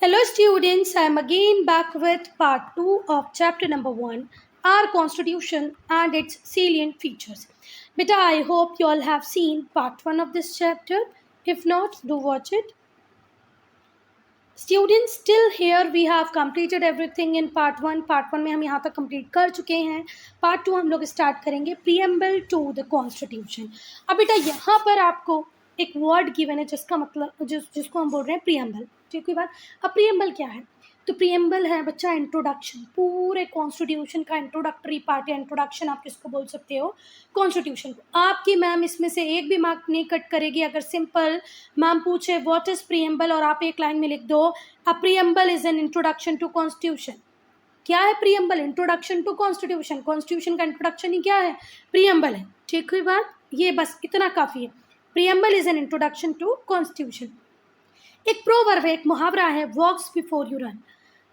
Hello students, I am again back with part 2 of chapter number 1, our constitution and its salient features. Beta, I hope you all have seen part 1 of this chapter. If not, do watch it. Students, still here we have completed everything in part 1. Part 1 में हम यहाँ तक complete कर चुके हैं. Part 2 हम लोग start करेंगे preamble to the constitution. अब बेटा यहाँ पर आपको एक वर्ड गिवन है जिसका मतलब जिसको हम बोल रहे हैं प्रियम्बल. ठीक है बात. अब प्रियम्बल क्या है? तो प्रियम्बल है बच्चा इंट्रोडक्शन. पूरे कॉन्स्टिट्यूशन का इंट्रोडक्टरी पार्ट है. इंट्रोडक्शन आप किसको बोल सकते हो? कॉन्स्टिट्यूशन को. आपकी मैम इसमें से एक भी मार्क नहीं कट करेगी अगर सिंपल मैम पूछे व्हाट इज प्रियम्बल और आप एक लाइन में लिख दो a preamble is an introduction to constitution. क्या है preamble? Introduction to constitution. Constitution का इंट्रोडक्शन ही क्या है? प्रियम्बल है. ठीक हुई बात. ये बस इतना काफ़ी है. Preamble is an introduction to constitution. एक प्रोवर्ब है, एक मुहावरा है, वॉक्स बिफोर यू रन.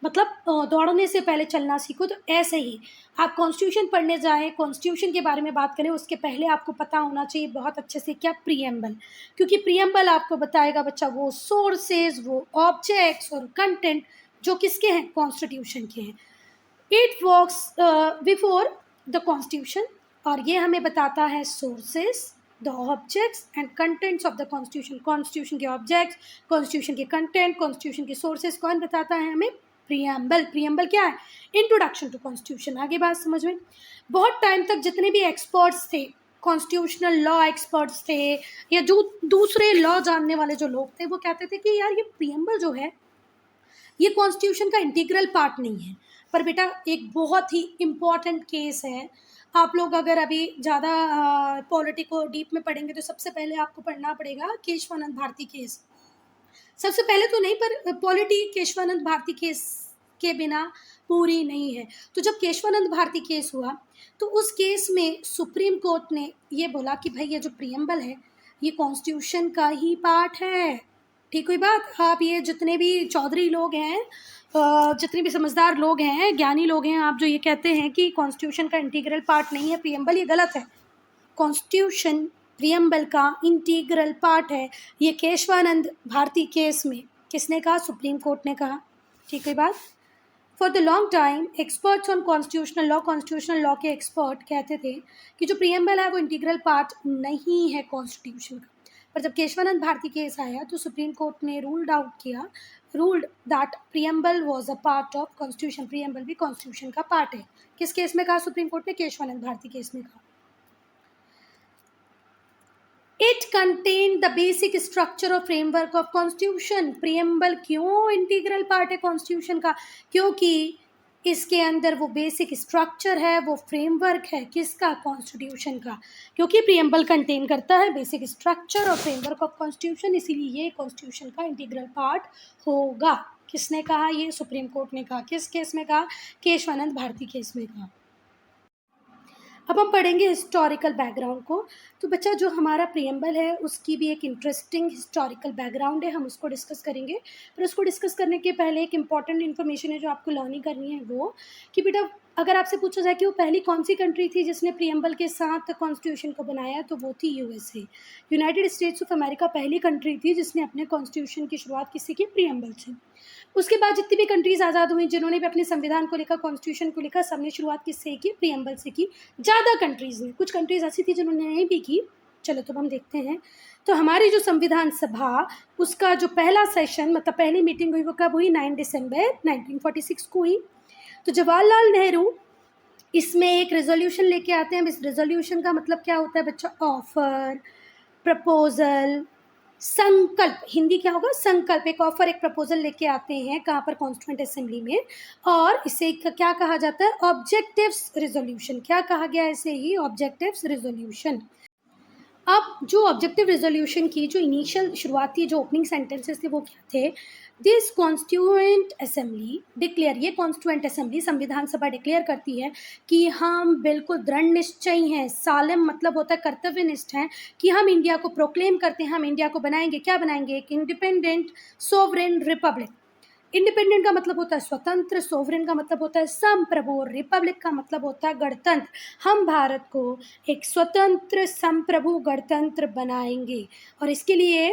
मतलब दौड़ने से पहले चलना सीखो. तो ऐसे ही आप कॉन्स्टिट्यूशन पढ़ने जाएं, कॉन्स्टिट्यूशन के बारे में बात करें, उसके पहले आपको पता होना चाहिए बहुत अच्छे से क्या प्रियम्बल. क्योंकि प्रियम्बल आपको बताएगा बच्चा वो सोर्सेज, वो ऑब्जेक्ट्स और कंटेंट जो किसके हैं? कॉन्स्टिट्यूशन के हैं. It walks before the constitution. और ये हमें बताता है sources, the objects and contents of the constitution. Constitution के ऑब्जेक्ट्स, कॉन्स्टिट्यूशन के कंटेंट, कॉन्स्टिट्यूशन के सोर्सेज कौन बताता है हमें? प्रियम्बल. प्रियम्बल क्या है? Introduction to constitution. आगे बात समझ में. बहुत टाइम तक जितने भी एक्सपर्ट्स थे, कॉन्स्टिट्यूशनल लॉ एक्सपर्ट्स थे या जो दूसरे लॉ जानने वाले जो लोग थे, वो कहते थे कि यार ये प्रियम्बल जो है ये कॉन्स्टिट्यूशन का इंटीग्रल पार्ट नहीं है. पर बेटा एक बहुत ही इम्पॉर्टेंट केस है. आप लोग अगर अभी ज़्यादा पॉलिटी को डीप में पढ़ेंगे तो सबसे पहले आपको पढ़ना पड़ेगा केशवानंद भारती केस. सबसे पहले तो नहीं, पर पॉलिटी केशवानंद भारती केस के बिना पूरी नहीं है. तो जब केशवानंद भारती केस हुआ तो उस केस में सुप्रीम कोर्ट ने ये बोला कि भाई ये जो प्रियम्बल है ये कॉन्स्टिट्यूशन का ही पार्ट है. ठीक हुई बात. आप ये जितने भी चौधरी लोग हैं, जितने भी समझदार लोग हैं, ज्ञानी लोग हैं, आप जो ये कहते हैं कि कॉन्स्टिट्यूशन का इंटीग्रल पार्ट नहीं है प्रियम्बल, ये गलत है. कॉन्स्टिट्यूशन प्रियम्बल का इंटीग्रल पार्ट है. ये केशवानंद भारती केस में किसने कहा? सुप्रीम कोर्ट ने कहा. ठीक है बात. For the long time experts on constitutional law के एक्सपर्ट कहते थे कि जो प्रियम्बल है वो इंटीग्रल पार्ट नहीं है कॉन्स्टिट्यूशन का. पर जब केशवानंद भारती केस आया तो सुप्रीम कोर्ट ने ruled that preamble was a part of constitution. Preamble भी कॉन्स्टिट्यूशन का पार्ट है. किस केस में कहा सुप्रीम कोर्ट ने? केशवानंद भारती केस में कहा. It contain the basic structure और फ्रेमवर्क ऑफ कॉन्स्टिट्यूशन. प्रियम्बल क्यों इंटीग्रल पार्ट है कॉन्स्टिट्यूशन का? क्योंकि इसके अंदर वो बेसिक स्ट्रक्चर है, वो फ्रेमवर्क है. किसका? कॉन्स्टिट्यूशन का. क्योंकि प्रियम्बल कंटेन करता है बेसिक स्ट्रक्चर और फ्रेमवर्क ऑफ कॉन्स्टिट्यूशन, इसीलिए ये कॉन्स्टिट्यूशन का इंटीग्रल पार्ट होगा. किसने कहा? ये सुप्रीम कोर्ट ने कहा. किस केस में कहा? केशवानंद भारती केस में कहा. अब हम पढ़ेंगे हिस्टोरिकल बैकग्राउंड को. तो बच्चा जो हमारा प्रियम्बल है उसकी भी एक इंटरेस्टिंग हिस्टोरिकल बैकग्राउंड है, हम उसको डिस्कस करेंगे. पर उसको डिस्कस करने के पहले एक इंपॉर्टेंट इन्फॉर्मेशन है जो आपको लर्निंग करनी है, वो कि बेटा अगर आपसे पूछा जाए कि वो पहली कौन सी कंट्री थी जिसने प्रियम्बल के साथ कॉन्स्टिट्यूशन को बनाया, तो वो थी USA. United states of America पहली कंट्री थी जिसने अपने कॉन्स्टिट्यूशन की शुरुआत किसी के प्रियम्बल से. उसके बाद जितनी भी कंट्रीज़ आज़ाद हुई जिन्होंने भी अपने संविधान को लिखा, कॉन्स्टिट्यूशन को लिखा, सबने शुरुआत किससे की? प्रियम्बल से की. ज़्यादा कंट्रीज़ ने, कुछ कंट्रीज़ ऐसी थी जिन्होंने नहीं भी की. चलो तो हम देखते हैं. तो हमारी जो संविधान सभा, उसका जो पहला सेशन मतलब पहली मीटिंग हुई वो कब हुई? 9 दिसंबर 1946 को हुई. तो जवाहरलाल नेहरू इसमें एक रेजोल्यूशन लेके आते हैं. इस रेजोल्यूशन का मतलब क्या होता है बच्चा? ऑफर, प्रपोजल, संकल्प. हिंदी क्या होगा? संकल्प. एक ऑफर, एक प्रपोजल लेके आते हैं. कहाँ पर? कॉन्स्टिट्यूएंट असेंबली में. और इसे क्या कहा जाता है? Objectives resolution. क्या कहा गया? इसे ही ऑब्जेक्टिव्स रेजोल्यूशन. अब जो ऑब्जेक्टिव रेजोल्यूशन की जो इनिशियल शुरुआती जो ओपनिंग सेंटेंसेस थे वो क्या थे? This constituent assembly declare. ये कॉन्स्टिट्यूएंट असेंबली संविधान सभा डिक्लेयर करती है कि हम बिल्कुल दृढ़ निश्चयी हैं. सालिम मतलब होता है कर्तव्यनिष्ठ हैं कि हम इंडिया को प्रोक्लेम करते हैं, हम इंडिया को बनाएंगे. क्या बनाएंगे? एक इंडिपेंडेंट सोवरेन रिपब्लिक. इंडिपेंडेंट का मतलब होता है स्वतंत्र, सोवरेन का मतलब होता है संप्रभु, और रिपब्लिक का मतलब होता है गणतंत्र. हम भारत को एक स्वतंत्र संप्रभु गणतंत्र बनाएंगे. और इसके लिए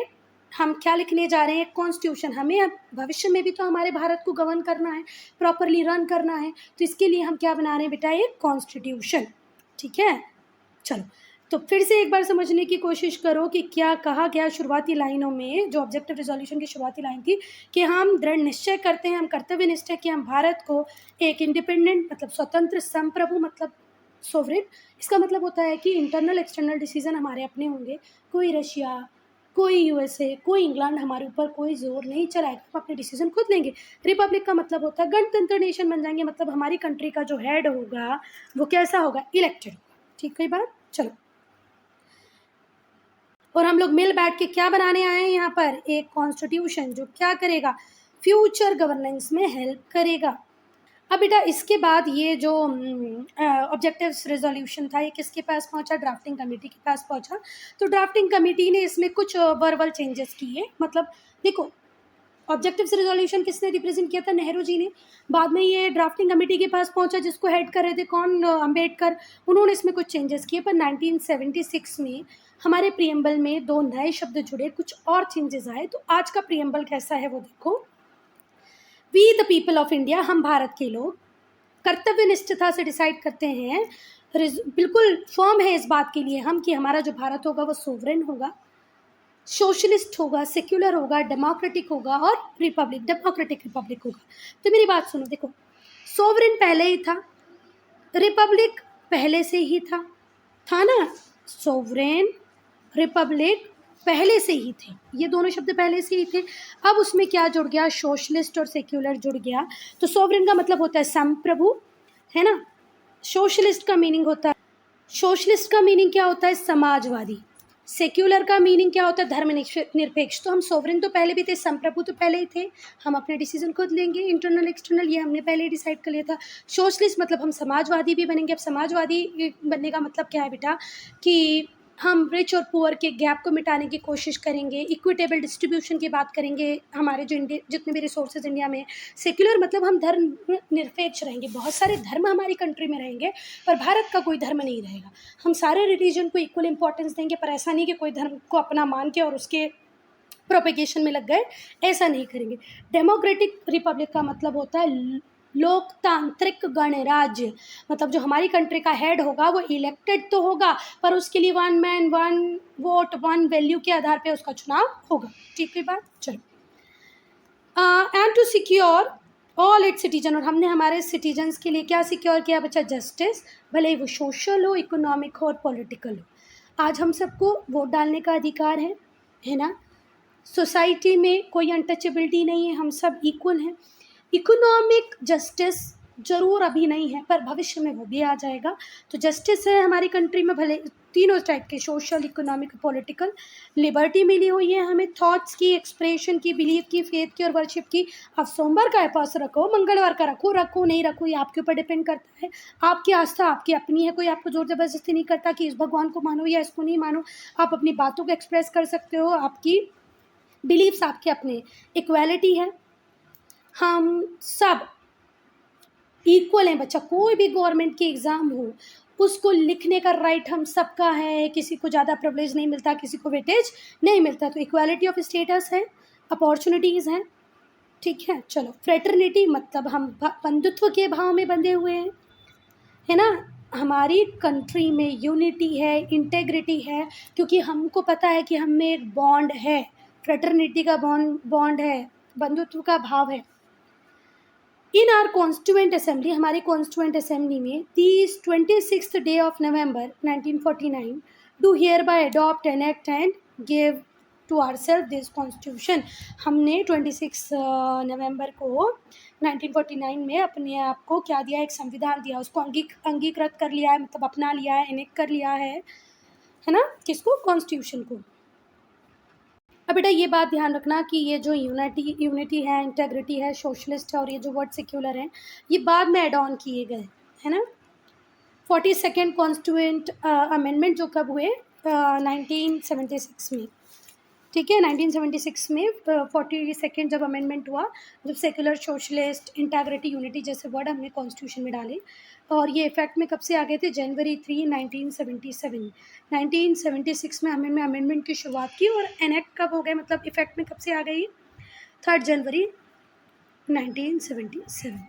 हम क्या लिखने जा रहे हैं, कॉन्स्टिट्यूशन। हमें अब भविष्य में भी तो हमारे भारत को गवर्न करना है, प्रॉपरली रन करना है, तो इसके लिए हम क्या बना रहे हैं बेटा, एक कॉन्स्टिट्यूशन। ठीक है, चलो तो फिर से एक बार समझने की कोशिश करो कि क्या कहा गया शुरुआती लाइनों में, जो ऑब्जेक्टिव रेजोल्यूशन की शुरुआती लाइन थी कि हम दृढ़ निश्चय करते हैं, हम कर्तव्य निश्चय कि हम भारत को एक इंडिपेंडेंट मतलब स्वतंत्र संप्रभु मतलब सोवरेन, इसका मतलब होता है कि इंटरनल एक्सटर्नल डिसीजन हमारे अपने होंगे, कोई रशिया, कोई यूएसए, कोई इंग्लैंड हमारे ऊपर कोई जोर नहीं चलाएगा, हम अपने डिसीजन खुद लेंगे। रिपब्लिक का मतलब होता है गणतंत्र नेशन बन जाएंगे, मतलब हमारी कंट्री का जो हेड होगा वो कैसा होगा, इलेक्टेड होगा। ठीक है बात, चलो। और हम लोग मिल बैठ के क्या बनाने आए हैं यहाँ पर, एक कॉन्स्टिट्यूशन जो क्या करेगा, फ्यूचर गवर्नेंस में हेल्प करेगा। अब बेटा इसके बाद ये जो ऑब्जेक्टिव्स रेजोल्यूशन था ये किसके पास पहुंचा, ड्राफ्टिंग कमेटी के पास पहुंचा। तो ड्राफ्टिंग कमेटी ने इसमें कुछ वर्बल चेंजेस किए। मतलब देखो, ऑब्जेक्टिव्स रेजोल्यूशन किसने रिप्रेजेंट किया था, नेहरू जी ने। बाद में ये ड्राफ्टिंग कमेटी के पास पहुंचा जिसको हेड कर रहे थे कौन, अंबेडकर। उन्होंने इसमें कुछ चेंजेस किए, पर 1976 में हमारे प्रियम्बल में 2 नए शब्द जुड़े, कुछ और चेंजेस आए। तो आज का प्रियम्बल कैसा है वो देखो, we the people of India, हम भारत के लोग कर्तव्य निष्ठता से डिसाइड करते हैं, बिल्कुल फर्म है इस बात के लिए हम कि हमारा जो भारत होगा वो सोवरेन होगा, सोशलिस्ट होगा, सेक्युलर होगा, डेमोक्रेटिक होगा और डेमोक्रेटिक रिपब्लिक होगा। तो मेरी बात सुनो, देखो सोवरेन पहले ही था, रिपब्लिक पहले से ही था ना, सोवरेन रिपब्लिक पहले से ही थे, ये दोनों शब्द पहले से ही थे। अब उसमें क्या जुड़ गया, सोशलिस्ट और सेक्युलर जुड़ गया। तो सोवरेन का मतलब होता है संप्रभु, है ना। सोशलिस्ट का मीनिंग होता है, सोशलिस्ट का मीनिंग क्या होता है, समाजवादी। सेक्युलर का मीनिंग क्या होता है, धर्मनिरपेक्ष। तो हम सोवरेन तो पहले भी थे, संप्रभु तो पहले ही थे, हम अपने डिसीजन खुद लेंगे, इंटरनल एक्सटर्नल ये हमने पहले ही डिसाइड कर लिया था। सोशलिस्ट मतलब हम समाजवादी भी बनेंगे। अब समाजवादी बनने का मतलब क्या है बेटा, कि हम रिच और पुअर के गैप को मिटाने की कोशिश करेंगे, इक्विटेबल डिस्ट्रीब्यूशन की बात करेंगे, हमारे जो जितने भी रिसोर्सेज इंडिया में। सेक्युलर मतलब हम धर्म निरपेक्ष रहेंगे, बहुत सारे धर्म हमारी कंट्री में रहेंगे पर भारत का कोई धर्म नहीं रहेगा, हम सारे रिलीजन को इक्वल इंपॉर्टेंस देंगे, पर ऐसा नहीं कि कोई धर्म को अपना मान के और उसके प्रोपेगेशन में लग गए, ऐसा नहीं करेंगे। डेमोक्रेटिक रिपब्लिक का मतलब होता है लोकतांत्रिक गणराज्य, मतलब जो हमारी कंट्री का हेड होगा वो इलेक्टेड तो होगा पर उसके लिए 1 मैन 1 वोट 1 वैल्यू के आधार पे उसका चुनाव होगा। ठीक है बात, चलो। And to secure all its citizen, और हमने हमारे सिटीजन्स के लिए क्या सिक्योर किया बच्चा, जस्टिस, भले ही वो सोशल हो, इकोनॉमिक हो और पॉलिटिकल हो। आज हम सबको वोट डालने का अधिकार है ना। सोसाइटी में कोई अनटचेबिलिटी नहीं है, हम सब इक्वल हैं। इकोनॉमिक जस्टिस ज़रूर अभी नहीं है पर भविष्य में वो भी आ जाएगा। तो जस्टिस है हमारी कंट्री में, भले तीनों टाइप के, सोशल, इकोनॉमिक, पॉलिटिकल। लिबर्टी मिली हुई है हमें थॉट्स की, एक्सप्रेशन की, बिलीव की, फेथ की और वर्शिप की। आप सोमवार का उपास रखो, मंगलवार का रखो नहीं रखो, ये आपके ऊपर डिपेंड करता है। आपकी आस्था आपकी अपनी है, कोई आपको जोर जबरदस्ती नहीं करता कि इस भगवान को मानो या इसको नहीं मानो। आप अपनी बातों को एक्सप्रेस कर सकते हो, आपकी बिलीव्स आपके अपने। इक्वालिटी है, हम सब इक्वल हैं बच्चा। कोई भी गवर्नमेंट की एग्ज़ाम हो उसको लिखने का राइट हम सबका है, किसी को ज़्यादा प्रिविलेज नहीं मिलता, किसी को वेटेज नहीं मिलता। तो इक्वालिटी ऑफ स्टेटस है, अपॉर्चुनिटीज़ हैं। ठीक है, चलो। फ्रेटर्निटी मतलब हम बंधुत्व के भाव में बंधे हुए हैं, है ना। हमारी कंट्री में यूनिटी है, इंटेग्रिटी है, क्योंकि हमको पता है कि हम में एक बॉन्ड है, फ्रेटर्निटी का बॉन्ड है, बंधुत्व का भाव है। इन आर कॉन्स्टिट्यूएंट असेंबली, हमारी कॉन्स्टिट्यूएंट असेंबली में 26th day of November 1949 do hereby adopt enact and give to our self this constitution. हमने 26 नवंबर को 1949 में अपने आप को क्या दिया, एक संविधान दिया, उसको अंगीकृत कर लिया है, मतलब अपना लिया है, इनेक्ट कर लिया है ना, किसको, कॉन्स्टिट्यूशन को। अब बेटा ये बात ध्यान रखना कि ये जो यूनिटी है, इंटेग्रिटी है, सोशलिस्ट है और ये जो वर्ड सेक्युलर है ये बाद में एड ऑन किए गए, है ना। 42nd कॉन्स्टिट्यूएंट अमेंडमेंट जो कब हुए, 1976 में। ठीक है। 1976 में 42nd जब अमेंडमेंट हुआ, जब सेकुलर, सोशलिस्ट, इंटेग्रिटी, यूनिटी जैसे वर्ड हमने कॉन्स्टिट्यूशन में डाले, और ये इफेक्ट में कब से आ गए थे? जनवरी 3, 1977। 1976 में हमने अमेंडमेंट की शुरुआत की, और एनेक्ट कब हो गए, मतलब इफेक्ट में कब से आ गई? 3 जनवरी 1977।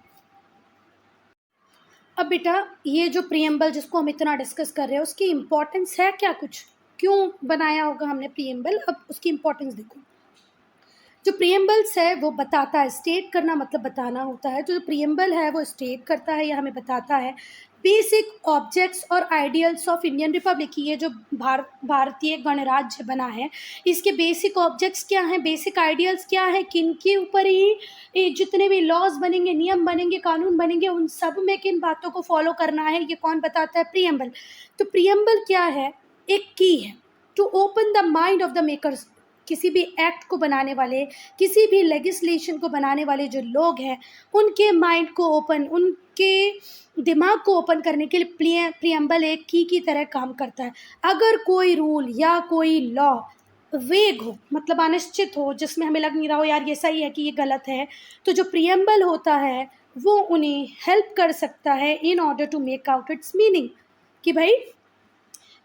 अब बेटा ये जो प्रीएम्बल जिसको हम इतना डिस्कस कर रहे हैं, उसकी इम्पोर्टेंस है क्या कुछ? क्यों बनाया होगा हमने प्रीएम्बल? अब उसकी इम्पोर्टेंस देखो। जो प्रीएम्बल्स है वो बताता है, स्टेट करना मतलब बताना होता है। जो प्रीएम्बल है वो स्टेट करता है या हमें बताता है बेसिक ऑब्जेक्ट्स और आइडियल्स ऑफ इंडियन रिपब्लिक की। ये जो भारतीय गणराज्य बना है, इसके बेसिक ऑब्जेक्ट्स क्या हैं, बेसिक आइडियल्स क्या हैं, किन के ऊपर ही ये जितने भी लॉज बनेंगे, नियम बनेंगे, कानून बनेंगे, उन सब में किन बातों को फॉलो करना है, ये कौन बताता है? प्रीएम्बल। तो प्रीएम्बल क्या है? एक की है to open the mind of the makers. किसी भी एक्ट को बनाने वाले, किसी भी लेजिस्लेशन को बनाने वाले जो लोग हैं, उनके माइंड को ओपन, उनके दिमाग को ओपन करने के लिए प्रीएम्बल एक की तरह काम करता है। अगर कोई रूल या कोई लॉ वेग हो, मतलब अनिश्चित हो, जिसमें हमें लग नहीं रहा हो यार ये सही है कि ये गलत है, तो जो प्रीएम्बल होता है वो उन्हें हेल्प कर सकता है in order to make out its meaning, कि भाई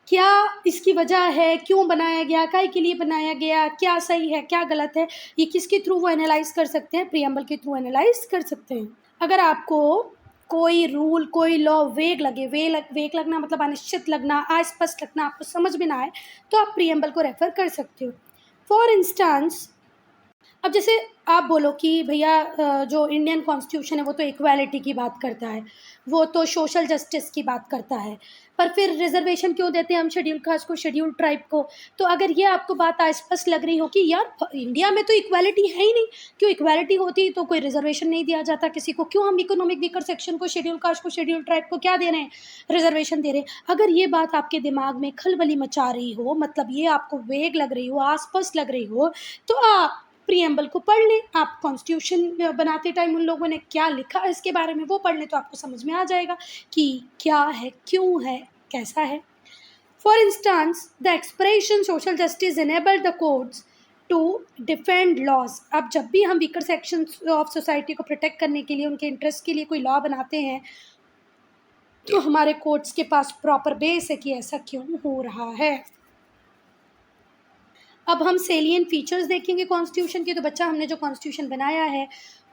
क्या इसकी वजह है, क्यों बनाया गया, काहे के लिए बनाया गया, क्या सही है, क्या गलत है, ये किसके थ्रू वो एनालाइज कर सकते हैं? प्रीएम्बल के थ्रू एनालाइज कर सकते हैं। अगर आपको कोई रूल, कोई लॉ वेग लगे, वेग लगना मतलब अनिश्चित लगना, अस्पष्ट लगना, आपको समझ में ना आए, तो आप प्रीएम्बल को रेफर कर सकते हो। फॉर इंस्टेंस, अब जैसे आप बोलो कि भैया जो इंडियन कॉन्स्टिट्यूशन है वो तो इक्वालिटी की बात करता है, वो तो सोशल जस्टिस की बात करता है, पर फिर रिजर्वेशन क्यों देते हैं हम शेड्यूल कास्ट को, शेड्यूल ट्राइब को? तो अगर ये आपको बात अस्पष्ट लग रही हो कि यार इंडिया में तो इक्वालिटी है ही नहीं, क्यों इक्वालिटी होती तो कोई रिजर्वेशन नहीं दिया जाता किसी को, क्यों हम इकोनॉमिक वीकर सेक्शन को, शेड्यूल कास्ट को, शेड्यूल ट्राइब को क्या दे रहे हैं? रिजर्वेशन दे रहे हैं। अगर ये बात आपके दिमाग में खलबली मचा रही हो, मतलब ये आपको वेग लग रही हो, अस्पष्ट लग रही हो, तो आप प्रीएम्बल को पढ़ लें। आप कॉन्स्टिट्यूशन बनाते टाइम उन लोगों ने क्या लिखा है इसके बारे में वो पढ़ लें, तो आपको समझ में आ जाएगा कि क्या है, क्यों है, कैसा है। For instance, the expression social justice enabled the courts to defend laws. अब जब भी हम वीकर सेक्शन ऑफ सोसाइटी को प्रोटेक्ट करने के लिए, उनके इंटरेस्ट के लिए कोई लॉ बनाते हैं, तो हमारे कोर्ट्स के पास प्रॉपर बेस है कि ऐसा क्यों हो रहा है। अब हम सेलियन फीचर्स देखेंगे कॉन्स्टिट्यूशन के। तो बच्चा, हमने जो कॉन्स्टिट्यूशन बनाया है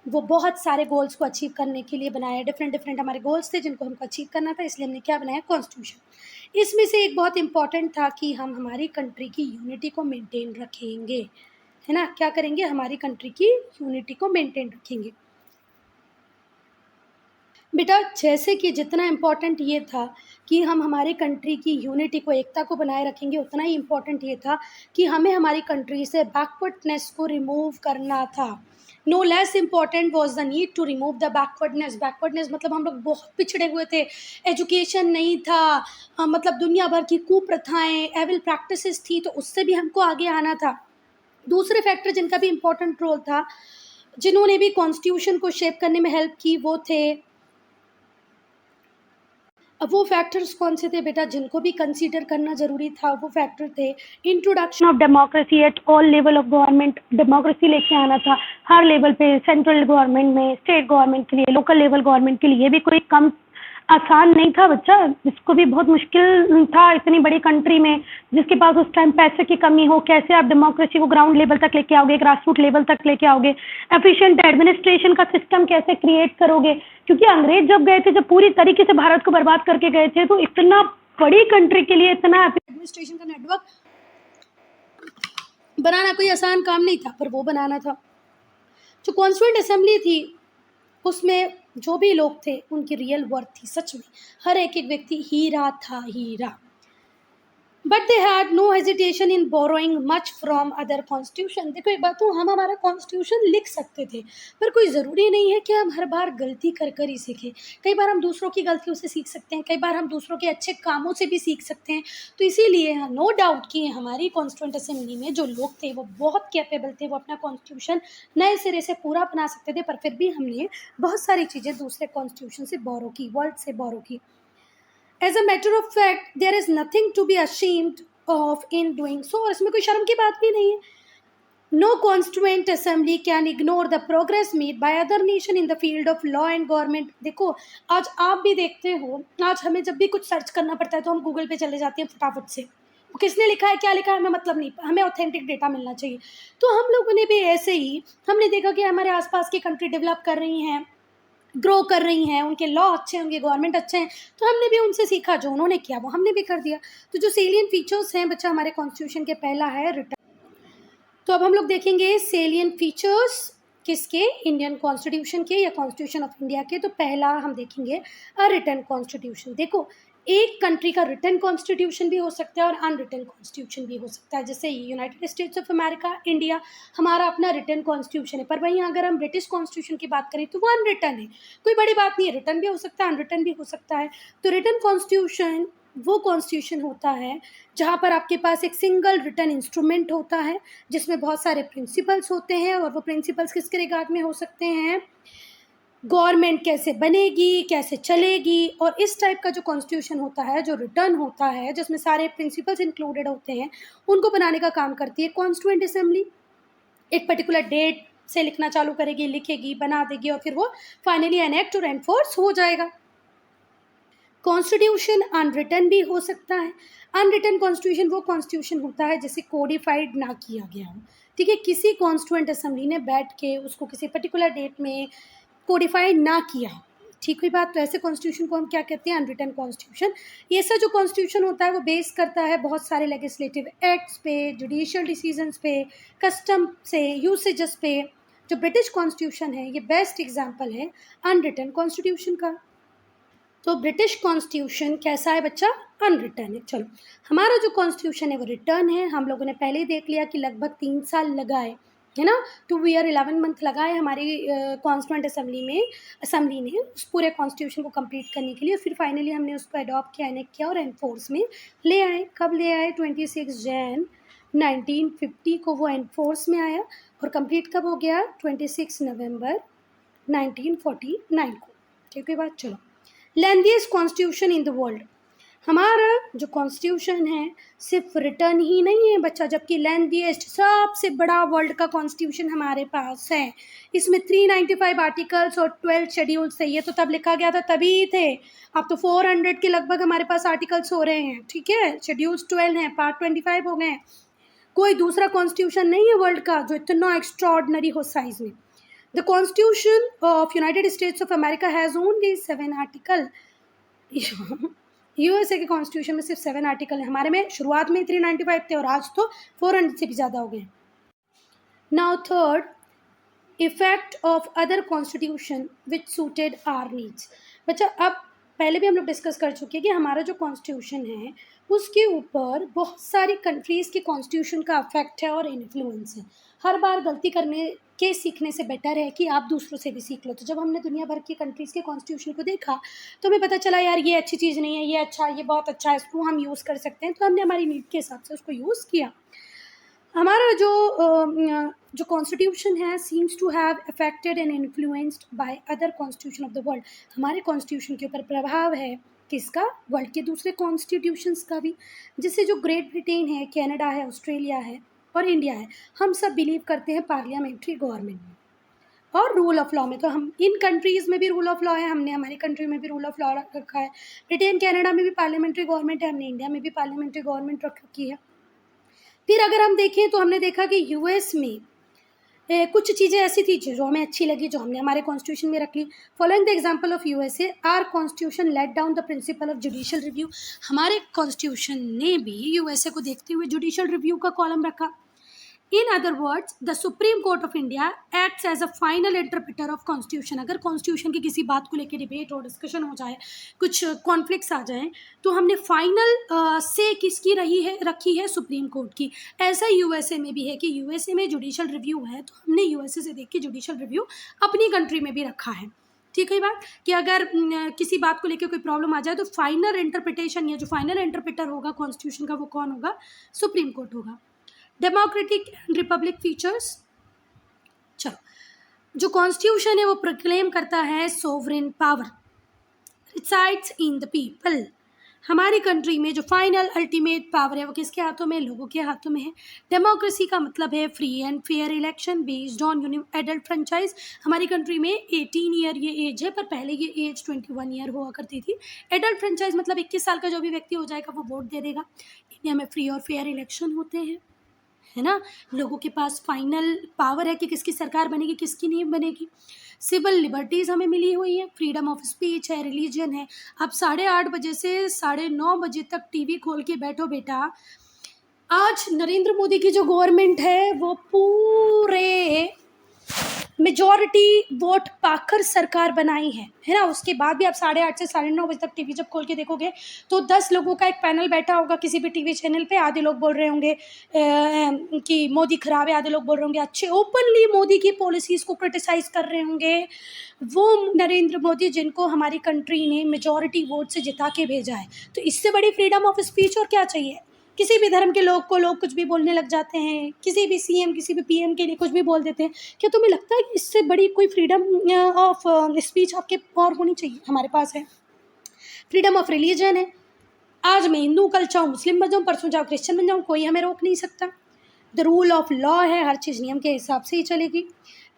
वो बहुत सारे गोल्स को अचीव करने के लिए बनाया है। डिफरेंट हमारे गोल्स थे जिनको हमको अचीव करना था, इसलिए हमने क्या बनाया? कॉन्स्टिट्यूशन। इसमें से एक बहुत इंपॉर्टेंट था कि हम हमारी कंट्री की यूनिटी को मेंटेन रखेंगे, है ना? क्या करेंगे? हमारी कंट्री की यूनिटी को मेंटेन रखेंगे। बेटा जैसे कि जितना इम्पोर्टेंट ये था कि हम हमारी कंट्री की यूनिटी को, एकता को बनाए रखेंगे, उतना ही इम्पोर्टेंट ये था कि हमें हमारी कंट्री से बैकवर्डनेस को रिमूव करना था। No less important was the need to remove the backwardness. Backwardness मतलब हम लोग बहुत पिछड़े हुए थे, एजुकेशन नहीं था, मतलब दुनिया भर की कुप्रथाएं, एविल प्रैक्टिसेस थी, तो उससे भी हमको आगे आना था। दूसरे फैक्टर जिनका भी इम्पोर्टेंट रोल था, जिन्होंने भी कॉन्स्टिट्यूशन को शेप करने में हेल्प की, वो थे, अब वो फैक्टर्स कौन से थे बेटा जिनको भी कंसीडर करना ज़रूरी था? वो फैक्टर थे introduction of democracy at all level of government. Democracy लेके आना था हर लेवल पे, सेंट्रल गवर्नमेंट में, स्टेट गवर्नमेंट के लिए, लोकल लेवल गवर्नमेंट के लिए। ये भी कोई कम आसान नहीं था बच्चा, इसको भी बहुत मुश्किल था इतनी बड़ी कंट्री में जिसके पास उस टाइम पैसे की कमी हो। कैसे आप डेमोक्रेसी को ग्राउंड लेवल तक लेके आओगे, ग्रास रूट लेवल तक लेके आओगे, एफिशिएंट एडमिनिस्ट्रेशन का सिस्टम कैसे क्रिएट करोगे? क्योंकि अंग्रेज जब गए थे, जब पूरी तरीके से भारत को बर्बाद करके गए थे, तो इतना बड़ी कंट्री के लिए इतना एडमिनिस्ट्रेशन का नेटवर्क बनाना कोई आसान काम नहीं था, पर वो बनाना था। जो कॉन्स्टिट्यूएंट असेंबली थी उसमें जो भी लोग थे उनकी रियल वर्थ थी, सच में हर एक व्यक्ति हीरा था, हीरा। But they had no hesitation in borrowing much from other constitution. देखो एक बात, तो हम हमारा कॉन्स्टिट्यूशन लिख सकते थे, पर कोई ज़रूरी नहीं है कि हम हर बार गलती कर कर ही सीखें। कई बार हम दूसरों की गलतियों से सीख सकते हैं, कई बार हम दूसरों के अच्छे कामों से भी सीख सकते हैं। तो इसीलिए नो डाउट कि हमारी कॉन्स्टिट्यूएंट असेंबली में जो लोग थे वो बहुत कैपेबल थे, वो अपना कॉन्स्टिट्यूशन नए सिरे से पूरा बना सकते थे, पर फिर भी हमने बहुत सारी चीज़ें दूसरे कॉन्स्टिट्यूशन से बोरो की, वर्ल्ड से बोरो की। As a matter of fact there is nothing to be ashamed of in doing so. और इसमें कोई शर्म की बात भी नहीं है। No constituent assembly can ignore the progress made by other nation in the field of law and government. देखो आज आप भी देखते हो, आज हमें जब भी कुछ सर्च करना पड़ता है तो हम गूगल पे चले जाते हैं फटाफट से, किसने लिखा है क्या लिखा है हमें मतलब नहीं, हमें ऑथेंटिक डेटा मिलना चाहिए। तो हम लोगों ने भी ऐसे ही, हमने देखा कि हमारे आसपास की कंट्री डेवलप कर रही हैं, ग्रो कर रही हैं, उनके लॉ अच्छे हैं, उनके गवर्नमेंट अच्छे हैं, तो हमने भी उनसे सीखा, जो उन्होंने किया वो हमने भी कर दिया। तो जो सेलियन फीचर्स हैं बच्चा हमारे कॉन्स्टिट्यूशन के, पहला है रिटर्न। तो अब हम लोग देखेंगे सेलियन फीचर्स किसके, इंडियन कॉन्स्टिट्यूशन के या कॉन्स्टिट्यूशन ऑफ इंडिया के। तो पहला हम देखेंगे अ रिटन कॉन्स्टिट्यूशन। देखो एक कंट्री का रिटन कॉन्स्टिट्यूशन भी हो सकता है और अनरिटन कॉन्स्टिट्यूशन भी हो सकता है। जैसे United states of America, India, हमारा अपना रिटन कॉन्स्टिट्यूशन है, पर वहीं अगर हम ब्रिटिश कॉन्स्टिट्यूशन की बात करें तो वो अनरिटन है। कोई बड़ी बात नहीं है, रिटन भी हो सकता है अनरिटन भी हो सकता है। तो रिटन कॉन्स्टिट्यूशन वो कॉन्स्टिट्यूशन होता है जहाँ पर आपके पास एक सिंगल रिटन इंस्ट्रूमेंट होता है जिसमें बहुत सारे प्रिंसिपल्स होते हैं, और वो प्रिंसिपल्स किसके रिगार्ड में हो सकते हैं, गवर्नमेंट कैसे बनेगी, कैसे चलेगी। और इस टाइप का जो कॉन्स्टिट्यूशन होता है, जो रिटर्न होता है जिसमें सारे प्रिंसिपल्स इंक्लूडेड होते हैं, उनको बनाने का काम करती है कॉन्स्टिट्यूएंट असेंबली। एक पर्टिकुलर डेट से लिखना चालू करेगी, लिखेगी, बना देगी, और फिर वो फाइनली एनेक्ट और एनफोर्स हो जाएगा। कॉन्स्टिट्यूशन अनरिटन भी हो सकता है। अनरिटन कॉन्स्टिट्यूशन वो कॉन्स्टिट्यूशन होता है जिसे कोडिफाइड ना किया गया हो, ठीक है, किसी कॉन्स्टिट्यूएंट असेंबली ने बैठ के उसको किसी पर्टिकुलर डेट में कोडिफाइड ना किया, ठीक हुई बात। तो ऐसे कॉन्स्टिट्यूशन को हम क्या कहते हैं, अनरिटन कॉन्स्टिट्यूशन। ये सब जो कॉन्स्टिट्यूशन होता है वो बेस करता है बहुत सारे लेजिस्लेटिव एक्ट्स पे, जुडिशियल डिसीजंस पे, कस्टम से, यूसेजेस पे। जो ब्रिटिश कॉन्स्टिट्यूशन है ये बेस्ट एग्जाम्पल है अनरिटन कॉन्स्टिट्यूशन का। तो ब्रिटिश कॉन्स्टिट्यूशन कैसा है बच्चा, अनरिटन है। चलो हमारा जो कॉन्स्टिट्यूशन है वो रिटर्न है। हम लोगों ने पहले ही देख लिया कि लगभग 3 साल लगाए, है ना, 2 ईयर 11 मंथ लगाए हमारी कॉन्स्टिट्यूएंट असेंबली ने उस पूरे कॉन्स्टिट्यूशन को कंप्लीट करने के लिए। फिर फाइनली हमने उसको अडॉप्ट किया, एनेक्ट किया और एनफोर्स में ले आए। कब ले आए, 26 जैन 1950 को वो एनफोर्स में आया, और कंप्लीट कब हो गया, 26 नवंबर 1949 को, ठीक है बात। चलो lengthiest constitution in the world, हमारा जो कॉन्स्टिट्यूशन है सिर्फ रिटर्न ही नहीं है बच्चा, जबकि लेंथीएस्ट सबसे बड़ा वर्ल्ड का कॉन्स्टिट्यूशन हमारे पास है। इसमें 395 आर्टिकल्स और 12 शेड्यूल्स है। ये तो तब लिखा गया था तभी थे, अब तो 400 के लगभग हमारे पास आर्टिकल्स हो रहे हैं, ठीक है, शेड्यूल्स 12 हैं, पार्ट 25 हो गए हैं। कोई दूसरा कॉन्स्टिट्यूशन नहीं है वर्ल्ड का जो इतना एक्स्ट्रॉर्डनरी हो साइज में। The Constitution of United States of America has only 7 article. USA के कॉन्स्टिट्यूशन में सिर्फ 7 आर्टिकल है, हमारे में शुरुआत में 395 थे और आज तो 400 से भी ज़्यादा हो गए। Now third, effect of other constitution which suited our needs. बच्चा अब पहले भी हम लोग डिस्कस कर चुके हैं कि हमारा जो कॉन्स्टिट्यूशन है उसके ऊपर बहुत सारी कंट्रीज़ के कॉन्स्टिट्यूशन का अफेक्ट है और इन्फ्लुएंस है। हर बार गलती करने के सीखने से बेटर है कि आप दूसरों से भी सीख लो। तो जब हमने दुनिया भर की कंट्रीज़ के कॉन्स्टिट्यूशन को देखा तो हमें पता चला यार ये अच्छी चीज़ नहीं है, ये अच्छा, ये बहुत अच्छा है, इसको हम यूज़ कर सकते हैं, तो हमने हमारी नीड के हिसाब से उसको यूज़ किया। हमारा जो कॉन्स्टिट्यूशन है seems to have affected and influenced by other constitution of the world, हमारे कॉन्स्टिट्यूशन के ऊपर प्रभाव है किसका, वर्ल्ड के दूसरे कॉन्स्टिट्यूशंस का भी। जैसे जो ग्रेट ब्रिटेन है, कनाडा है, ऑस्ट्रेलिया है और इंडिया है, हम सब बिलीव करते हैं पार्लियामेंट्री गवर्नमेंट में और रूल ऑफ लॉ में। तो हम इन कंट्रीज़ में भी रूल ऑफ लॉ है, हमने हमारी कंट्री में भी रूल ऑफ लॉ रखा है। ब्रिटेन कनाडा में भी पार्लियामेंट्री गवर्नमेंट है, हमने इंडिया में भी पार्लियामेंट्री गवर्नमेंट रख रखी है। फिर अगर हम देखें तो हमने देखा कि यूएस में कुछ चीज़ें ऐसी थी जो हमें अच्छी लगी, जो हमने हमारे कॉन्स्टिट्यूशन में रख ली। Following the example of USA, our constitution laid down the principle of judicial review, हमारे कॉन्स्टिट्यूशन ने भी यूएसए को देखते हुए जुडिशियल रिव्यू का कॉलम रखा। In other words, the supreme court of India acts as a final interpreter of constitution. अगर constitution की किसी बात को लेकर डिबेट और डिस्कशन हो जाए, कुछ कॉन्फ्लिक्ट्स आ जाएं, तो हमने फाइनल से किसकी रखी है, सुप्रीम कोर्ट की। ऐसा यूएसए में भी है कि यूएसए में जुडिशियल रिव्यू है, तो हमने यूएसए से देख के जुडिशियल रिव्यू अपनी कंट्री में भी रखा है। ठीक है बात, कि अगर किसी बात को लेकर कोई प्रॉब्लम आ जाए तो फाइनल इंटरप्रिटेशन या जो फाइनल इंटरप्रेटर होगा कॉन्स्टिट्यूशन का वो कौन होगा, सुप्रीम कोर्ट होगा। डेमोक्रेटिक एंड रिपब्लिक फीचर्स, चलो जो कॉन्स्टिट्यूशन है वो प्रोक्लेम करता है sovereign power resides in the people, हमारी कंट्री में जो फाइनल अल्टीमेट पावर है वो किसके हाथों में? लोगों के हाथों में है। डेमोक्रेसी का मतलब है free and fair election based on adult franchise. हमारी कंट्री में 18 ईयर ये एज है, पर पहले ये एज 21 ईयर हुआ करती थी। एडल्ट फ्रेंचाइज मतलब 21 साल का जो भी व्यक्ति हो जाएगा वो वोट दे देगा। इंडिया में फ्री और फेयर इलेक्शन होते हैं, है ना। लोगों के पास फाइनल पावर है कि किसकी सरकार बनेगी, किसकी नहीं बनेगी। सिविल लिबर्टीज़ हमें मिली हुई है, फ्रीडम ऑफ स्पीच है, रिलीजन है। अब 8:30 बजे से 9:30 बजे तक टीवी खोल के बैठो बेटा। आज नरेंद्र मोदी की जो गवर्नमेंट है वो पूरे मेजॉरिटी वोट पाकर सरकार बनाई है ना। उसके बाद भी आप 8:30 से 9:30 बजे तक टीवी जब खोल के देखोगे तो 10 लोगों का एक पैनल बैठा होगा किसी भी टीवी चैनल पे। आधे लोग बोल रहे होंगे कि मोदी खराब है, आधे लोग बोल रहे होंगे अच्छे, ओपनली मोदी की पॉलिसीज़ को क्रिटिसाइज़ कर रहे होंगे। वो नरेंद्र मोदी जिनको हमारी कंट्री ने मेजॉरिटी वोट से जिता के भेजा है। तो इससे बड़ी फ्रीडम ऑफ स्पीच और क्या चाहिए? किसी भी धर्म के लोग को लोग कुछ भी बोलने लग जाते हैं, किसी भी सीएम किसी भी पीएम के लिए कुछ भी बोल देते हैं। क्या तुम्हें लगता है कि इससे बड़ी कोई फ्रीडम ऑफ स्पीच आपके और होनी चाहिए? हमारे पास है। फ्रीडम ऑफ रिलीजन है। आज मैं हिंदू कल चाहूँ मुस्लिम बन जाऊँ, परसों चाहूँ क्रिश्चियन बन जाऊँ, कोई हमें रोक नहीं सकता। द रूल ऑफ लॉ है, हर चीज़ नियम के हिसाब से ही चलेगी।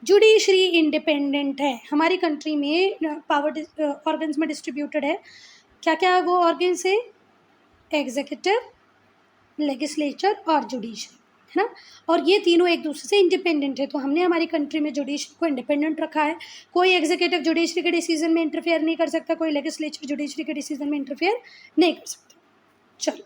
जुडिशरी इंडिपेंडेंट है। हमारी कंट्री में पावर ऑर्गन्स में डिस्ट्रीब्यूटेड है। क्या क्या वो ऑर्गन्स है? एग्जीक्यूटिव, लेजिस्लेचर और जुडिशरी, है ना। और ये तीनों एक दूसरे से इंडिपेंडेंट है। तो हमने हमारी कंट्री में जुडिशरी को इंडिपेंडेंट रखा है। कोई एग्जीक्यूटिव जुडिशरी के डिसीजन में इंटरफेयर नहीं कर सकता, कोई लेजिस्लेचर जुडिशरी के डिसीजन में इंटरफेयर नहीं कर सकता। चलो,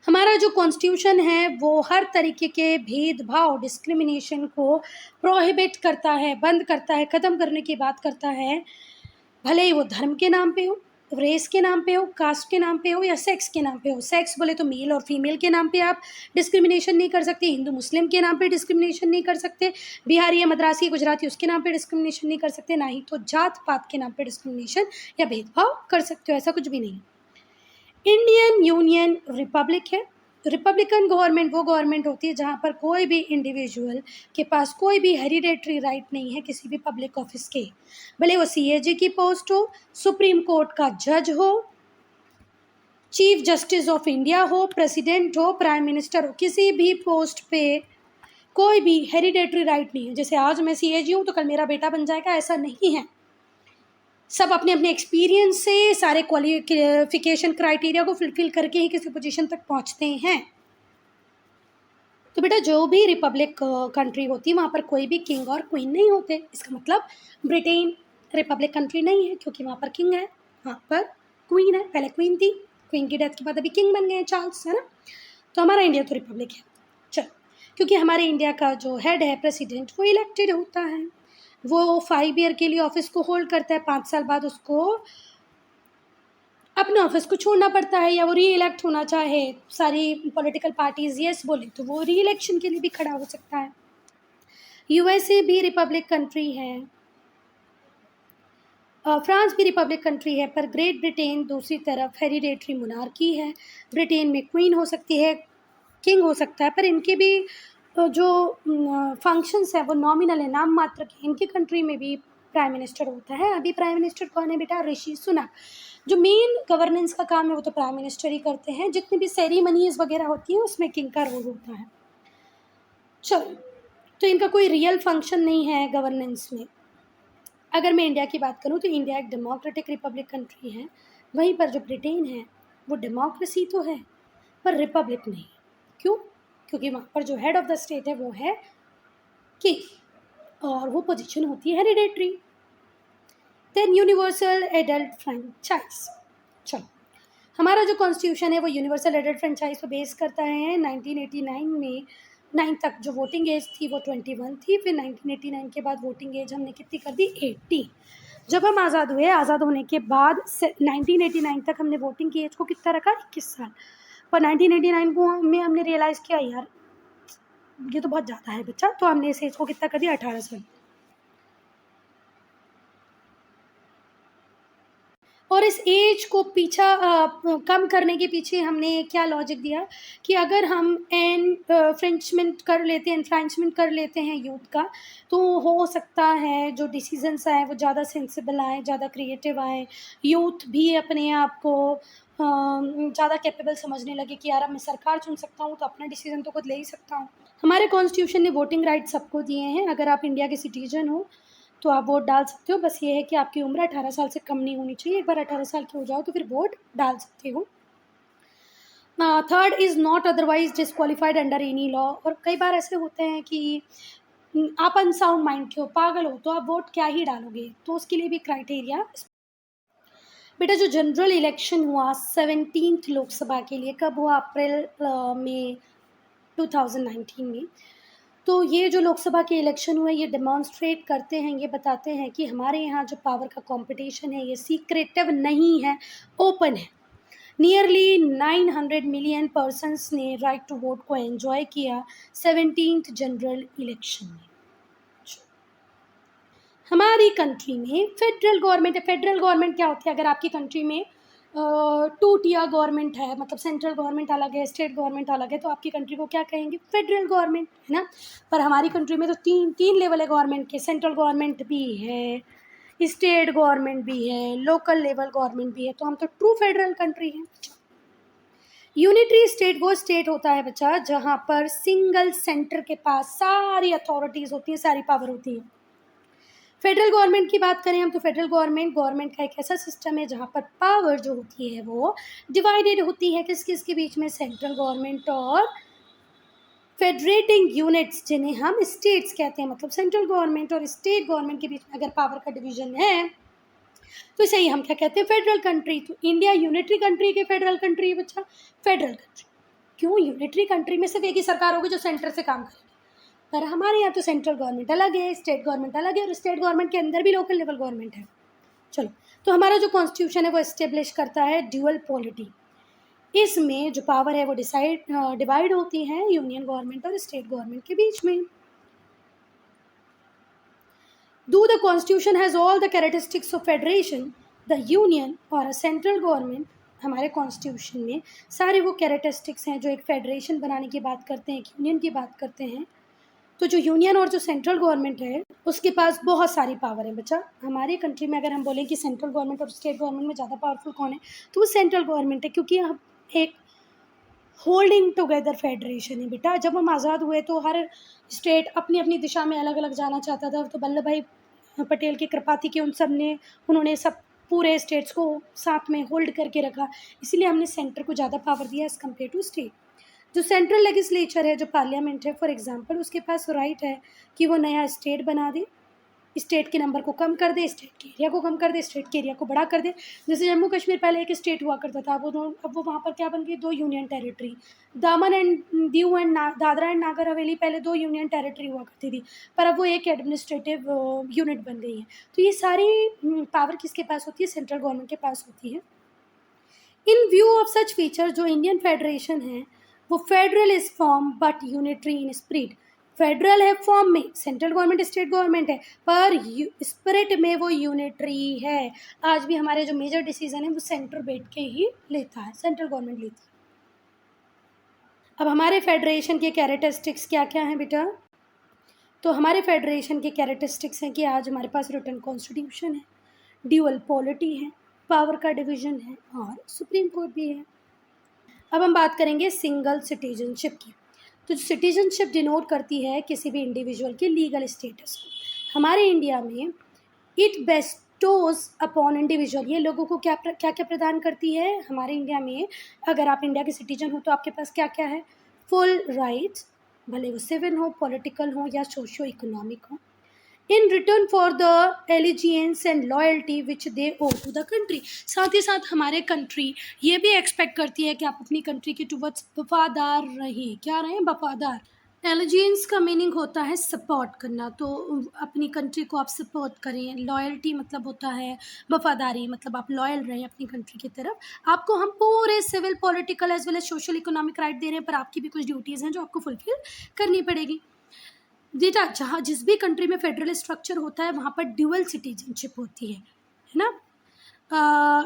हमारा जो कॉन्स्टिट्यूशन है वो हर तरीके के भेदभाव, डिस्क्रिमिनेशन को प्रोहिबिट करता है, बंद करता है, ख़त्म करने की बात करता है। भले ही वो धर्म के नाम पे हो, रेस के नाम पे हो, कास्ट के नाम पे हो या सेक्स के नाम पे हो। सेक्स बोले तो मेल और फीमेल के नाम पे आप डिस्क्रिमिनेशन नहीं कर सकते, हिंदू मुस्लिम के नाम पे डिस्क्रिमिनेशन नहीं कर सकते, बिहारी या मद्रासी गुजराती उसके नाम पे डिस्क्रिमिनेशन नहीं कर सकते, ना ही तो जात पात के नाम पे डिस्क्रिमिनेशन या भेदभाव कर सकते हो, ऐसा कुछ भी नहीं। इंडियन यूनियन रिपब्लिक है। रिपब्लिकन गवर्नमेंट वो गवर्नमेंट होती है जहाँ पर कोई भी इंडिविजुअल के पास कोई भी हेरिडेटरी राइट नहीं है किसी भी पब्लिक ऑफिस के, भले वो सीएजी की पोस्ट हो, सुप्रीम कोर्ट का जज हो, चीफ जस्टिस ऑफ इंडिया हो, प्रेसिडेंट हो, प्राइम मिनिस्टर हो, किसी भी पोस्ट पे कोई भी हेरिडेटरी राइट नहीं है। जैसे आज मैं सीएजी हूँ तो कल मेरा बेटा बन जाएगा, ऐसा नहीं है। सब अपने अपने एक्सपीरियंस से सारे क्वालिफिकेशन क्राइटेरिया को फुलफिल करके ही किसी पोजीशन तक पहुंचते हैं। तो बेटा जो भी रिपब्लिक कंट्री होती है वहाँ पर कोई भी किंग और क्वीन नहीं होते। इसका मतलब ब्रिटेन रिपब्लिक कंट्री नहीं है क्योंकि वहाँ पर किंग है, वहाँ पर क्वीन है। पहले क्वीन थी, क्वीन की डेथ के बाद अभी किंग बन गए हैं चार्ल्स, है ना। तो हमारा इंडिया तो रिपब्लिक है। चलो, क्योंकि हमारे इंडिया का जो हेड है प्रेसिडेंट वो इलेक्टेड होता है, वो 5 ईयर के लिए ऑफिस को होल्ड करता है, 5 साल बाद उसको अपने ऑफिस को छोड़ना पड़ता है, या वो री इलेक्ट होना चाहे, सारी पॉलिटिकल पार्टीज येस बोले तो वो री इलेक्शन के लिए भी खड़ा हो सकता है। यूएसए भी रिपब्लिक कंट्री है, फ्रांस भी रिपब्लिक कंट्री है, पर ग्रेट ब्रिटेन दूसरी तरफ हेरिडेटरी मोनार्की है। ब्रिटेन में क्वीन हो सकती है, किंग हो सकता है, पर इनके भी जो फंक्शंस है वो नॉमिनल है, नाम मात्र के। इनकी कंट्री में भी प्राइम मिनिस्टर होता है। अभी प्राइम मिनिस्टर कौन है बेटा? ऋषि सुनक। जो मेन गवर्नेंस का काम है वो तो प्राइम मिनिस्टर ही करते हैं। जितनी भी सेरेमनीज वगैरह होती हैं उसमें किंग का रोल होता है। चलो, तो इनका कोई रियल फंक्शन नहीं है गवर्नेंस में। अगर मैं इंडिया की बात करूँ तो इंडिया एक डेमोक्रेटिक रिपब्लिक कंट्री है, वहीं पर जो ब्रिटेन है वो डेमोक्रेसी तो है पर रिपब्लिक नहीं। क्यों? क्योंकि वहाँ पर जो हेड ऑफ द स्टेट है वो है किंग और वो पोजीशन होती है hereditary. Then universal adult franchise. चलो, हमारा जो कॉन्स्टिट्यूशन है वो यूनिवर्सल एडल्ट फ्रेंचाइज पर बेस करता है। 1989 में 9 तक जो वोटिंग एज थी वो 21 थी, फिर 1989 के बाद वोटिंग एज हमने कितनी कर दी? 80। जब हम आज़ाद हुए, आज़ाद होने के बाद 1989 तक हमने वोटिंग की एज को कितना रखा? 21 साल। पर 1989 को में हमने रियलाइज़ किया यार ये तो बहुत ज़्यादा है बच्चा, तो हमने इस एज को कितना कर दिया? 18 साल। और इस एज को कम करने के पीछे हमने क्या लॉजिक दिया कि अगर हम इन्फ्रेंचमेंट कर लेते हैं यूथ का, तो हो सकता है जो डिसीजंस आए वो ज़्यादा सेंसिबल आए, ज़्यादा क्रिएटिव आए, यूथ भी अपने आप को ज़्यादा कैपेबल समझने लगे कि यार अब मैं सरकार चुन सकता हूँ तो अपना डिसीजन तो खुद ले ही सकता हूँ। हमारे कॉन्स्टिट्यूशन ने वोटिंग राइट सबको दिए हैं। अगर आप इंडिया के सिटीजन हो तो आप वोट डाल सकते हो, बस ये है कि आपकी उम्र 18 साल से कम नहीं होनी चाहिए। एक बार 18 साल की हो जाओ तो फिर वोट डाल सकते हो। Third is not otherwise disqualified under any law. और कई बार ऐसे होते हैं कि आप अनसाउंड माइंड के हो, पागल हो, तो आप वोट क्या ही डालोगे, तो उसके लिए भी क्राइटेरिया। बेटा जो जनरल इलेक्शन हुआ 17th लोकसभा के लिए, कब हुआ? अप्रैल में 2019 में। तो ये जो लोकसभा के इलेक्शन हुए ये डेमॉन्स्ट्रेट करते हैं, ये बताते हैं कि हमारे यहाँ जो पावर का कंपटीशन है ये सीक्रेटिव नहीं है, ओपन है। नियरली 900 मिलियन पर्सन्स ने राइट टू वोट को एंजॉय किया 17th जनरल इलेक्शन में। हमारी कंट्री में फेडरल गवर्नमेंट है। फेडरल गवर्नमेंट क्या होती है? अगर आपकी कंट्री में 2 टियर गवर्नमेंट है, मतलब सेंट्रल गवर्नमेंट अलग है, स्टेट गवर्नमेंट अलग है, तो आपकी कंट्री को क्या कहेंगे? फेडरल गवर्नमेंट, है ना। पर हमारी कंट्री में तो तीन लेवल है गवर्नमेंट के। सेंट्रल गवर्नमेंट भी है, स्टेट गवर्नमेंट भी है, लोकल लेवल गवर्नमेंट भी है, तो हम तो ट्रू फेडरल कंट्री हैं। यूनिटरी स्टेट वो स्टेट होता है बच्चा जहाँ पर सिंगल सेंटर के पास सारी अथॉरिटीज़ होती हैं, सारी पावर होती है। फेडरल गवर्नमेंट की बात करें हम तो फेडरल गवर्नमेंट का एक ऐसा सिस्टम है जहाँ पर पावर जो होती है वो डिवाइडेड होती है किस किस के बीच में? सेंट्रल गवर्नमेंट और फेडरेटिंग यूनिट्स जिन्हें हम स्टेट्स कहते हैं। मतलब सेंट्रल गवर्नमेंट और स्टेट गवर्नमेंट के बीच में अगर पावर का डिवीजन है तो इसे ही हम क्या कहते हैं? Federal country. तो इंडिया यूनिटरी कंट्री के फेडरल कंट्री है बच्चा, फेडरल कंट्री। क्यों? यूनिटरी कंट्री में सिर्फ एक ही सरकार होगी जो सेंटर से काम करेगी, पर हमारे यहाँ तो सेंट्रल गवर्नमेंट अलग है, स्टेट गवर्नमेंट अलग है, और स्टेट गवर्नमेंट के अंदर भी लोकल लेवल गवर्नमेंट है। चलो, तो हमारा जो कॉन्स्टिट्यूशन है वो एस्टेब्लिश करता है ड्यूअल पॉलिटी। इसमें जो पावर है वो डिवाइड होती है यूनियन गवर्नमेंट और स्टेट गवर्नमेंट के बीच में। Do the constitution has all the characteristics of federation, the union or a central government? हमारे कॉन्स्टिट्यूशन में सारे वो कैरेक्टरिस्टिक्स हैं जो एक फेडरेशन बनाने की बात करते हैं, एक यूनियन की बात करते हैं। तो जो यूनियन और जो सेंट्रल गवर्नमेंट है उसके पास बहुत सारी पावर है बच्चा। हमारी कंट्री में अगर हम बोलें कि सेंट्रल गवर्नमेंट और स्टेट गवर्नमेंट में ज़्यादा पावरफुल कौन है, तो वो सेंट्रल गवर्नमेंट है, क्योंकि हम एक होल्डिंग टुगेदर फेडरेशन है बेटा। जब हम आज़ाद हुए तो हर स्टेट अपनी अपनी दिशा में अलग अलग जाना चाहता था, तो वल्लभ भाई पटेल की कृपा थी कि उन्होंने सब पूरे स्टेट्स को साथ में होल्ड करके रखा, इसलिए हमने सेंटर को ज़्यादा पावर दिया एज़ कम्पेयर टू स्टेट। जो सेंट्रल लेजिस्लेचर है, जो पार्लियामेंट है फॉर एग्जांपल, उसके पास राइट है कि वो नया स्टेट बना दे, स्टेट के नंबर को कम कर दे, स्टेट के एरिया को कम कर दे, स्टेट के एरिया को बड़ा कर दे। जैसे जम्मू कश्मीर पहले एक स्टेट हुआ करता था, अब वो वहाँ पर क्या बन गई? 2 यूनियन टेरिटरी। दामन and Diu and Dadra and Nagar Haveli पहले 2 यूनियन टेरिटरी हुआ करती थी, पर अब वो एक एडमिनिस्ट्रेटिव यूनिट बन गई है। तो ये सारी पावर किसके पास होती है? सेंट्रल गवर्नमेंट के पास होती है। इन व्यू ऑफ सच फीचर, जो इंडियन फेडरेशन है वो federal is form but unitary in spirit. Federal है फॉर्म में, सेंट्रल गवर्नमेंट स्टेट गवर्नमेंट है, पर स्पिरिट में वो यूनिटरी है। आज भी हमारे जो मेजर डिसीजन है वो सेंटर बैठ के ही लेता है, सेंट्रल गवर्नमेंट लेती है। अब हमारे फेडरेशन के कैरेक्टरिस्टिक्स क्या क्या हैं बेटा? तो हमारे फेडरेशन के कैरेक्टरिस्टिक्स हैं कि आज हमारे पास रिटन कॉन्स्टिट्यूशन है, ड्यूअल पॉलिटी है, पावर का डिवीजन है और सुप्रीम कोर्ट भी है। अब हम बात करेंगे सिंगल सिटीजनशिप की। तो सिटीजनशिप डिनोट करती है किसी भी इंडिविजुअल के लीगल स्टेटस को। हमारे इंडिया में इट बेस्टोज अपॉन इंडिविजुअल, ये लोगों को क्या क्या प्रदान करती है? हमारे इंडिया में अगर आप इंडिया के सिटीजन हो तो आपके पास क्या क्या है? फुल राइट्स, भले वो सिविल हो, पॉलिटिकल हो या सोशियो इकोनॉमिक हो, in return for the allegiance and loyalty which they owe to the country. साथ ही साथ हमारे कंट्री ये भी एक्सपेक्ट करती है कि आप अपनी कंट्री के टुवर्ड्स वफादार रहें। क्या रहें? वफादार। एलिजियंस का मीनिंग होता है सपोर्ट करना, तो अपनी कंट्री को आप सपोर्ट करें। लॉयल्टी मतलब होता है वफादारी, मतलब आप लॉयल रहें अपनी कंट्री की तरफ। आपको हम पूरे civil, political as well as social economic right दे रहे हैं, पर आपकी भी कुछ ड्यूटीज़ हैं जो आपको फुलफिल करनी पड़ेगी। बेटा जहाँ जिस भी कंट्री में फेडरल स्ट्रक्चर होता है वहाँ पर ड्यूअल सिटीजनशिप होती है ना।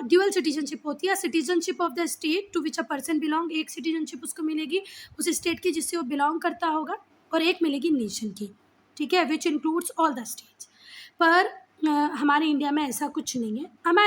ड्यूअल सिटीजनशिप होती है। Citizenship of the state to which a person belong, एक सिटीजनशिप उसको मिलेगी उस स्टेट की जिससे वो बिलोंग करता होगा, और एक मिलेगी नेशन की, ठीक है, which includes all the states. पर हमारे इंडिया में ऐसा कुछ नहीं है। हमारे